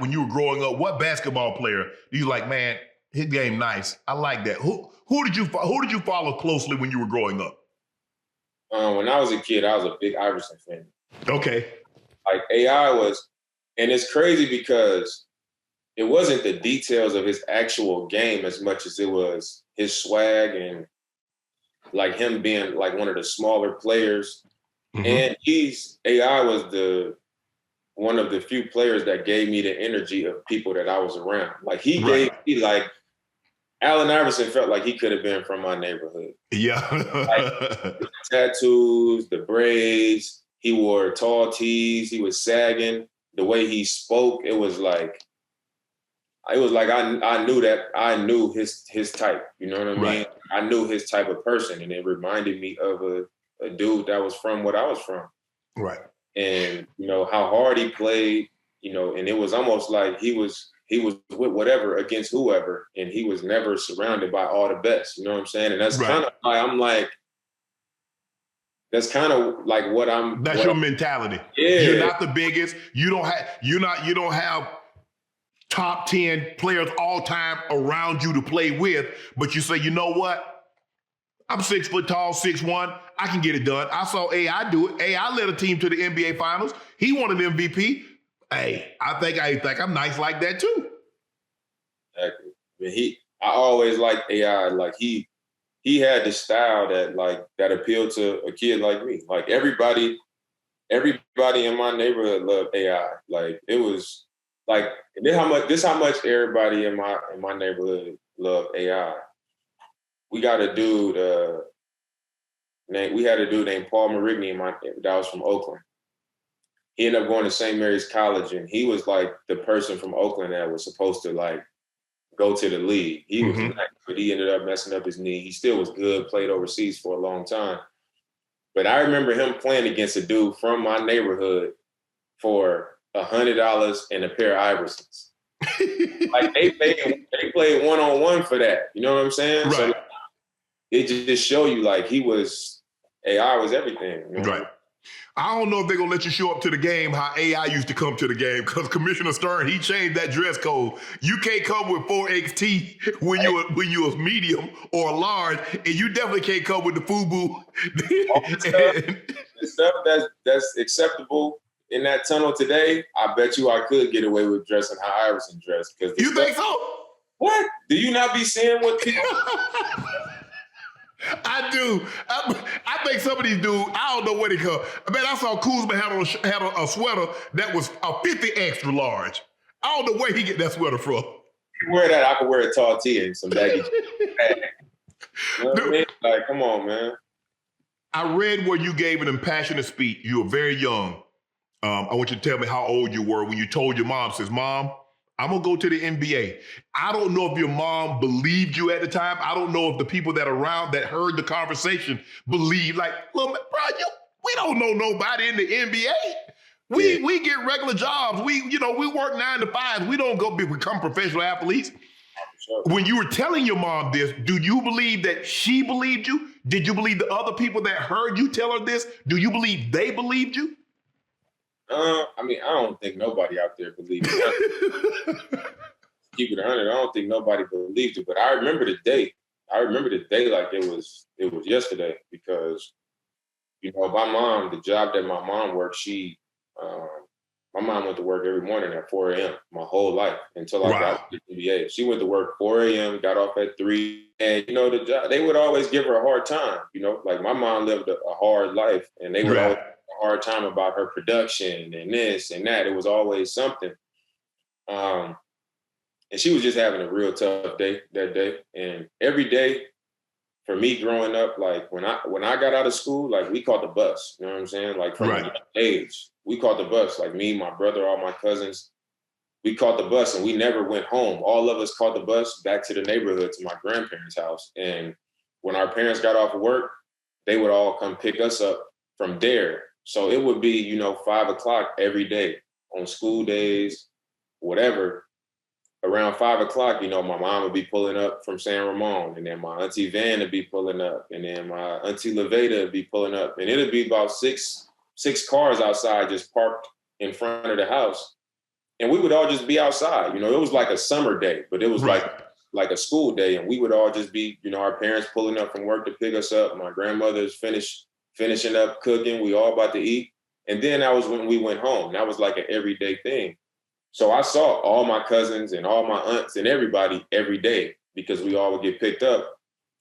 when you were growing up? What basketball player do you like? Man, his game nice. I like that. Who did you follow closely when you were growing up? When I was a kid, I was a big Iverson fan. Okay. Like AI was, and it's crazy because it wasn't the details of his actual game as much as it was his swag and like him being like one of the smaller players. Mm-hmm. And AI was one of the few players that gave me the energy of people that I was around. Like he gave me like Allen Iverson felt like he could have been from my neighborhood. Yeah. Like, the tattoos, the braids, he wore tall tees, he was sagging. The way he spoke, it was like I knew his type. You know what I mean? Right. I knew his type of person, and it reminded me of a dude that was from what I was from. Right. And you know how hard he played. You know, and it was almost like he was with whatever against whoever, and he was never surrounded by all the best. You know what I'm saying? And that's kind of why I'm like. That's kind of like That's your mentality. Yeah. You're not the biggest. You don't have top 10 players all time around you to play with, but you say, you know what? I'm 6 foot tall, 6'1". I can get it done. I saw AI do it. AI led a team to the NBA Finals. He won an MVP. Hey, I think I'm nice like that too. Exactly. I mean, I always liked AI. Like he had the style that appealed to a kid like me. Like everybody in my neighborhood loved AI. Like it was like this how much everybody in my neighborhood loved AI. We got a dude named Paul Marigny that was from Oakland. He ended up going to St. Mary's College, and he was like the person from Oakland that was supposed to like go to the league. He was nice, but he ended up messing up his knee. He still was good, played overseas for a long time. But I remember him playing against a dude from my neighborhood for $100 and a pair of Iversons. Like they played one-on-one for that. You know what I'm saying? Right. So it just show you like AI was everything. You know? Right. I don't know if they're going to let you show up to the game how AI used to come to the game, because Commissioner Stern, he changed that dress code. You can't come with 4XT when you a medium or a large, and you definitely can't come with the FUBU. The stuff that's acceptable in that tunnel today, I bet you I could get away with dressing how Iverson dressed. You think so? What? Do you not be seeing what people... I do. I think some of these dudes, I don't know where they come. I mean, I saw Kuzma had a sweater that was a 50 extra large. I don't know where he get that sweater from. You wear that, I could wear a tall tee and some baggy. You know what I mean? Like, come on, man. I read where you gave an impassioned speech. You were very young. I want you to tell me how old you were when you told your mom, says, Mom, I'm going to go to the NBA. I don't know if your mom believed you at the time. I don't know if the people that heard the conversation believed, like, look, bro, we don't know nobody in the NBA. We get regular jobs. We work 9 to 5. We don't go become professional athletes. Sure. When you were telling your mom this, do you believe that she believed you? Did you believe the other people that heard you tell her this? Do you believe they believed you? I mean, I don't think nobody out there believed it. Keep it 100. I don't think nobody believed it, but I remember the day. Like it was yesterday, because, you know, my mom, the job that my mom worked, my mom went to work every morning at 4 a.m. my whole life until I got to the NBA. She went to work 4 a.m., got off at 3, and, you know, the job, they would always give her a hard time. You know, like my mom lived a hard life, and they would always hard time about her production and this and that. It was always something. And she was just having a real tough day that day. And every day for me growing up, like when I got out of school, like we caught the bus, you know what I'm saying? Like from a young age, we caught the bus. Like me, my brother, all my cousins, we caught the bus and we never went home. All of us caught the bus back to the neighborhood, to my grandparents' house. And when our parents got off of work, they would all come pick us up from there. So it would be, you know, 5 o'clock every day on school days, whatever. Around 5 o'clock, you know, my mom would be pulling up from San Ramon, and then my auntie Van would be pulling up, and then my auntie Leveda would be pulling up, and it'd be about six cars outside just parked in front of the house. And we would all just be outside. You know, it was like a summer day, but it was like a school day. And we would all just be, you know, our parents pulling up from work to pick us up. My grandmother's finishing up cooking. We all about to eat. And then that was when we went home. That was like an everyday thing. So I saw all my cousins and all my aunts and everybody every day because we all would get picked up.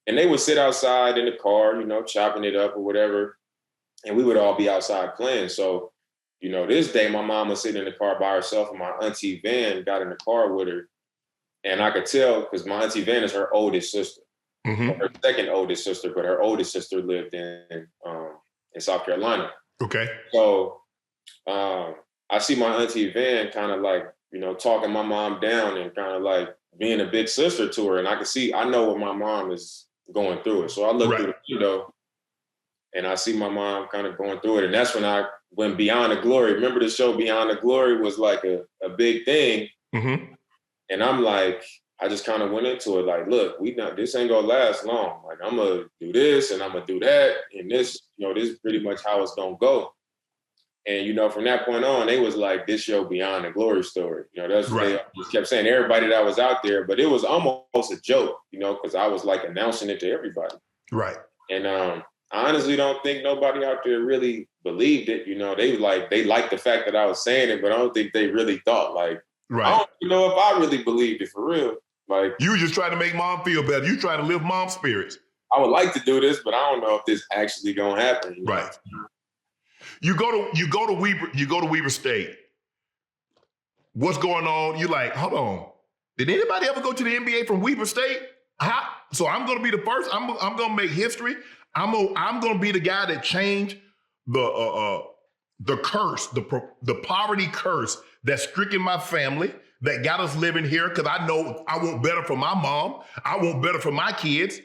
And they would sit outside in the car, you know, chopping it up or whatever. And we would all be outside playing. So, you know, this day my mom was sitting in the car by herself and my auntie Van got in the car with her. And I could tell because my auntie Van is her oldest sister, her second oldest sister, but her oldest sister lived in South Carolina. Okay. So I see my auntie Van kind of like, you know, talking my mom down and kind of like being a big sister to her. And I know what my mom is going through it. So I look through the window and I see my mom kind of going through it. And that's when I went Beyond the Glory. Remember the show Beyond the Glory was like a big thing. Mm-hmm. And I'm like, I just kind of went into it like, look, this ain't gonna last long. Like I'm gonna do this and I'm gonna do that. And this, you know, this is pretty much how it's gonna go. And, you know, from that point on, they was like, this your Beyond the Glory story. You know, that's what they just kept saying, everybody that was out there, but it was almost a joke, you know, because I was like announcing it to everybody. Right. And I honestly don't think nobody out there really believed it. You know, they liked the fact that I was saying it, but I don't think they really thought like, I don't even know if I really believed it for real. Like you were just trying to make mom feel better. You trying to lift mom's spirits. I would like to do this, but I don't know if this actually gonna happen. You know? Right. You go to Weber State. What's going on? You're like, hold on. Did anybody ever go to the NBA from Weber State? So I'm going to be the first. I'm going to make history. I'm going to be the guy that changed the curse, the poverty curse that's stricken my family, that got us living here. Because I know I want better for my mom. I want better for my kids.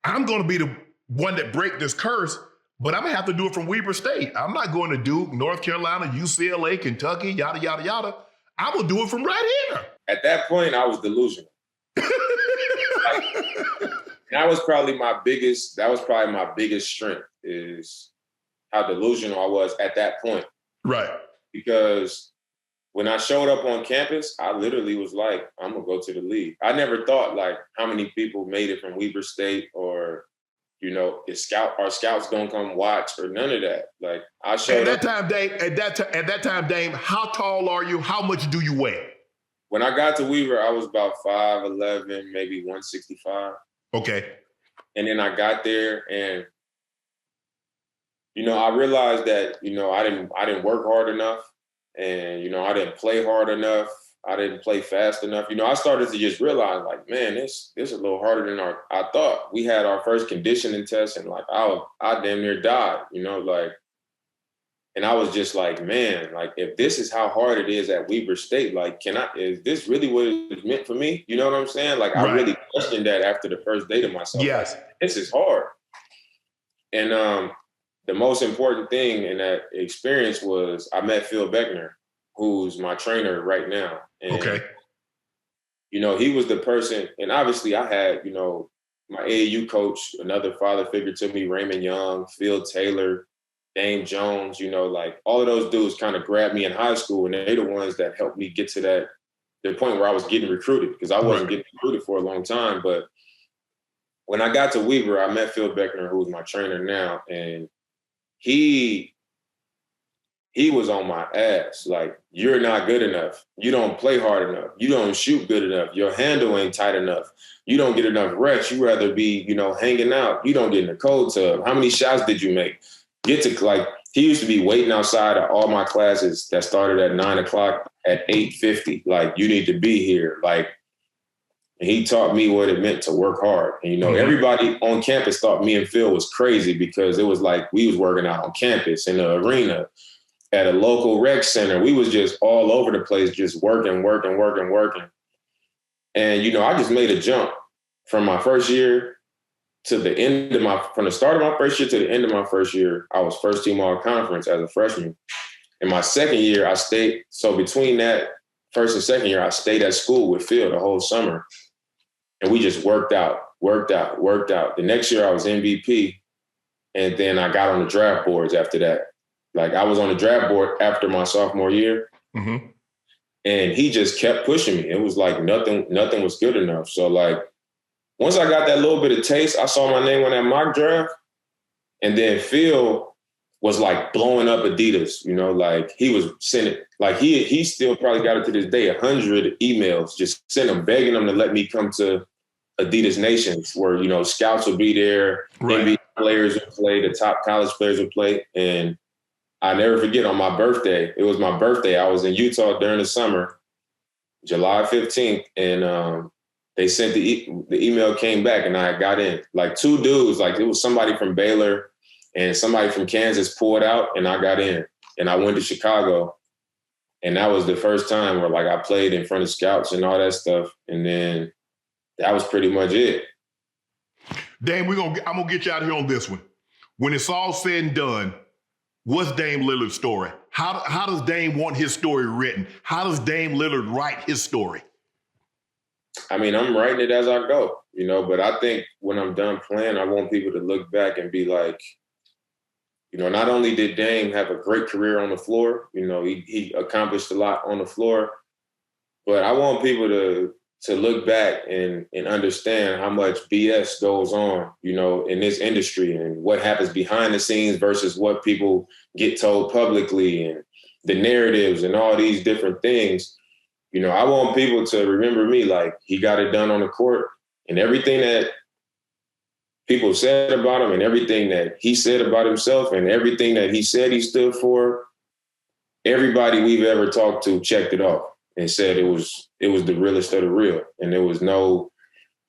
I'm going to be the one that break this curse. But I'm going to have to do it from Weber State. I'm not going to Duke, North Carolina, UCLA, Kentucky, yada, yada, yada. I'm going to do it from right here. At that point, I was delusional. That was probably my biggest strength is how delusional I was at that point. Right. Because when I showed up on campus, I literally was like, I'm going to go to the league. I never thought like how many people made it from Weber State or, you know, our scouts gonna come watch or none of that. Like I showed up. At that time, Dame, how tall are you? How much do you weigh? When I got to Weaver, I was about 5'11", maybe 165. Okay. And then I got there and, you know, I realized that, you know, I didn't work hard enough and, you know, I didn't play hard enough. I didn't play fast enough. You know, I started to just realize like, man, this is a little harder than I thought. We had our first conditioning test and like, I damn near died, you know, like, and I was just like, man, like if this is how hard it is at Weber State, like, is this really what it's meant for me? You know what I'm saying? Like, I really questioned that after the first day to myself. Yes. Like, this is hard. And the most important thing in that experience was I met Phil Beckner, who's my trainer right now. And, okay. You know, he was the person, and obviously I had, you know, my AAU coach, another father figure to me, Raymond Young, Phil Taylor, Dame Jones, you know, like all of those dudes kind of grabbed me in high school and they're the ones that helped me get to the point where I was getting recruited because I wasn't getting recruited for a long time. But when I got to Weaver, I met Phil Beckner, who's my trainer now, and he was on my ass. Like, you're not good enough. You don't play hard enough. You don't shoot good enough. Your handle ain't tight enough. You don't get enough reps. You rather be, you know, hanging out. You don't get in the cold tub. How many shots did you make? He used to be waiting outside of all my classes that started at 9:00 at 8:50. Like, you need to be here. Like, he taught me what it meant to work hard. And, you know, everybody on campus thought me and Phil was crazy because it was like we was working out on campus in the arena, at a local rec center. We was just all over the place, just working. And, you know, I just made a jump from my first year to the end of from the start of my first year to the end of my first year. I was first team all conference as a freshman. In my second year, I stayed. So between that first and second year, I stayed at school with Phil the whole summer. And we just worked out. The next year I was MVP. And then I got on the draft boards after that. Like, I was on the draft board after my sophomore year. Mm-hmm. And he just kept pushing me. It was like nothing was good enough. So like once I got that little bit of taste, I saw my name on that mock draft. And then Phil was like blowing up Adidas, you know, like he was sending, like he still probably got it to this day, 100 emails, just sending them, begging them to let me come to Adidas Nations where, you know, scouts would be there, right. NBA players would play, the top college players would play. And I never forget on my birthday, it was my birthday. I was in Utah during the summer, July 15th. And they sent the email came back and I got in. Like two dudes, like it was somebody from Baylor and somebody from Kansas pulled out and I got in. And I went to Chicago. And that was the first time where like I played in front of scouts and all that stuff. And then that was pretty much it. Dame, I'm gonna get you out of here on this one. When it's all said and done, what's Dame Lillard's story? How does Dame want his story written? How does Dame Lillard write his story? I mean, I'm writing it as I go, you know, but I think when I'm done playing, I want people to look back and be like, you know, not only did Dame have a great career on the floor, you know, he accomplished a lot on the floor, but I want people to look back and understand how much BS goes on, you know, in this industry and what happens behind the scenes versus what people get told publicly and the narratives and all these different things. You know, I want people to remember me like he got it done on the court and everything that people said about him and everything that he said about himself and everything that he said he stood for, everybody we've ever talked to checked it off and said it was the realest of the real. And there was no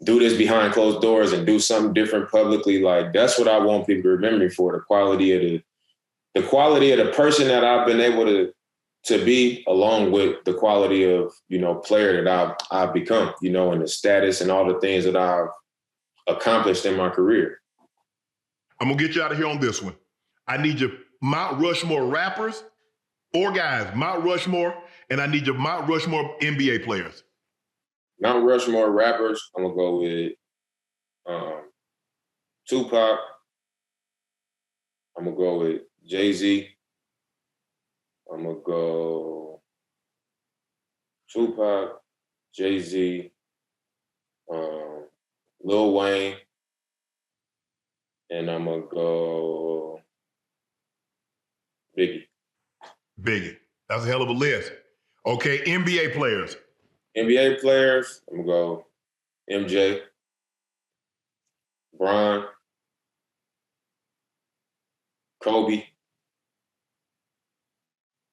do this behind closed doors and do something different publicly. Like that's what I want people to remember me for, the quality of the person that I've been able to be, along with the quality of, you know, player that I've become, you know, and the status and all the things that I've accomplished in my career. I'm gonna get you out of here on this one. I need your Mount Rushmore rappers or guys, Mount Rushmore, and I need your Mount Rushmore NBA players. Mount Rushmore rappers, I'm gonna go with Tupac. I'm gonna go with Jay-Z. I'm gonna go Tupac, Jay-Z, Lil Wayne, and I'm gonna go Biggie. Biggie. That's a hell of a list. Okay, NBA players. NBA players, I'm gonna go MJ, Bron, Kobe,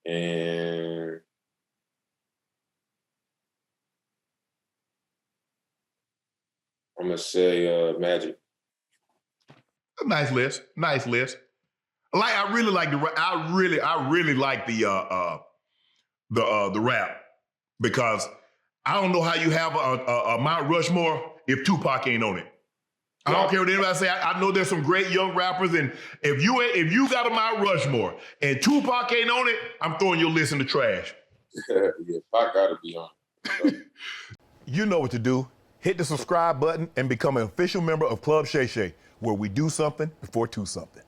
and I'm gonna say Magic. Nice list. Nice list. Like I really like the rap because I don't know how you have a Mount Rushmore if Tupac ain't on it. I don't care what anybody say. I know there's some great young rappers, and if you got a Mount Rushmore and Tupac ain't on it, I'm throwing your list in the trash. Yeah, Pac gotta be on. You know what to do. Hit the subscribe button and become an official member of Club Shay Shay, where we do something before two something.